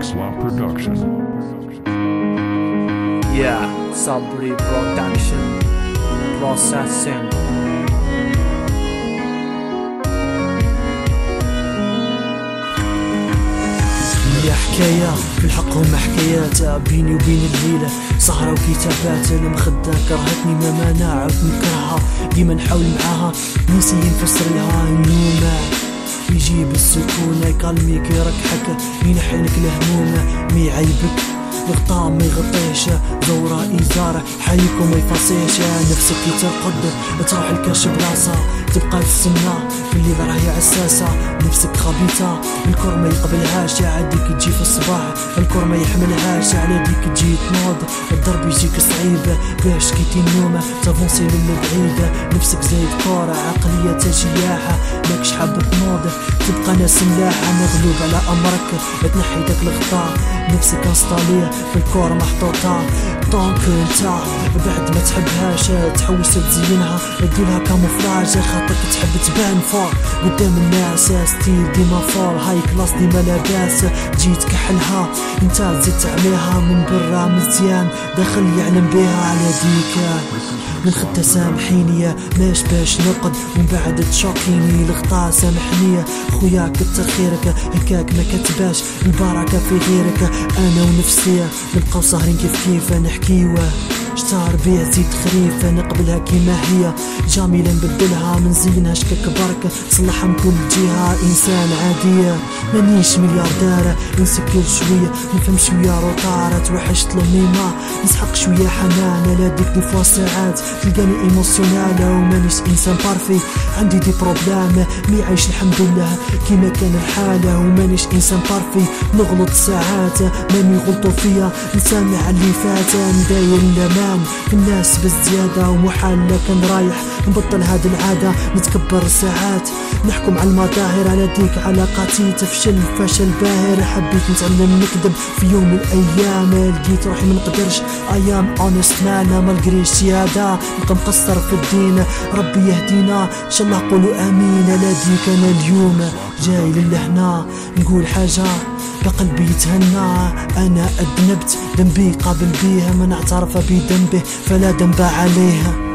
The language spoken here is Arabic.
Swap Production. Yeah, Sabri Production Processing. هي حكاية في الحق هما حكايات بيني وبين الليلة، سهرة وكتابات. المخدة كرهتني ما مانع عود نكرهها، ديما نحاول معاها نسي نفسر لها النومة. يجيب السكونة يكالميك يركحك ينحيلك الهمومة، ما يعيبك الغطاء ما يغطيش، دورة إزارة حيكم ما يفاصيش. نفسك يترقد تروح الكاش بلاصة، تبقى في السنة في اللي راهي عساسة. نفسك خبيثة الكور ما يقبلهاش، عاديك تجي في الصباح الكور ما يحملهاش، على ديك تجي تنوض الضرب يجيك صعيب باش كيتي النومة تافونسي للبعيدة. نفسك زايد كورة عقلية تجياحة، ماكش حاب تنوض تبقى ناس ملاحة، مغلوب على أمرك تنحي داك الغطاء. نفسك انستاليه في الكورة محطوطة، طونك انت بعد ما تحبهاش تحوس تزينها تديرها كاموفلاج، خاطرك تحب تبان فور قدام الناس. ستيل ديما فور هاي كلاس ديما لاباس، تجي تكحلها انت تزيد تعميها من برا مزيان داخل يعلم بيها. على ديك من خدة سامحيني ماش باش نقد ومن بعد تشوكيني الغطاء. سامحني خويا كتر خيرك هكاك ما كتباش البركة في غيرك. انا ونفسي نبقاو سهرين كيف نحكيوه، شتار بيع زيد خريفة نقبلها كيما هي جميلة نبدلها من زينها شكك بركة صلحها من كل جهة. إنسان عادية مانيش ملياردير، نسكر شوية نفهم شوية روطارة، توحشت لميمة نسحق شوية حنانة. لا ديك دي فوا ساعات تلقاني ايموسيونالة ومانيش إنسان بارفي، عندي دي بروبلام مي عايش الحمد لله كيما كان الحالة، ومانيش إنسان بارفي نغلط ساعات ماني غلطوا فيا نسامح اللي فات. نداير لما في الناس بالزيادة ومحال لكن رايح نبطل هاد العادة، نتكبر ساعات نحكم على المظاهر. على ديك علاقاتي تفشل فشل باهر، حبيت نتعلم نكذب في يوم من الأيام لقيت روحي منقدرش أيام اونست مان مالقري السيادة نبقى مقصر في الدين. ربي يهدينا إن شاء الله قولوا آمين. على ديك أنا اليوم جاي للهنا نقول حاجة بقلبي يتهنى، أنا أذنبت ذنبي قابل بيه من اعترف بذنبه فلا ذنب عليه.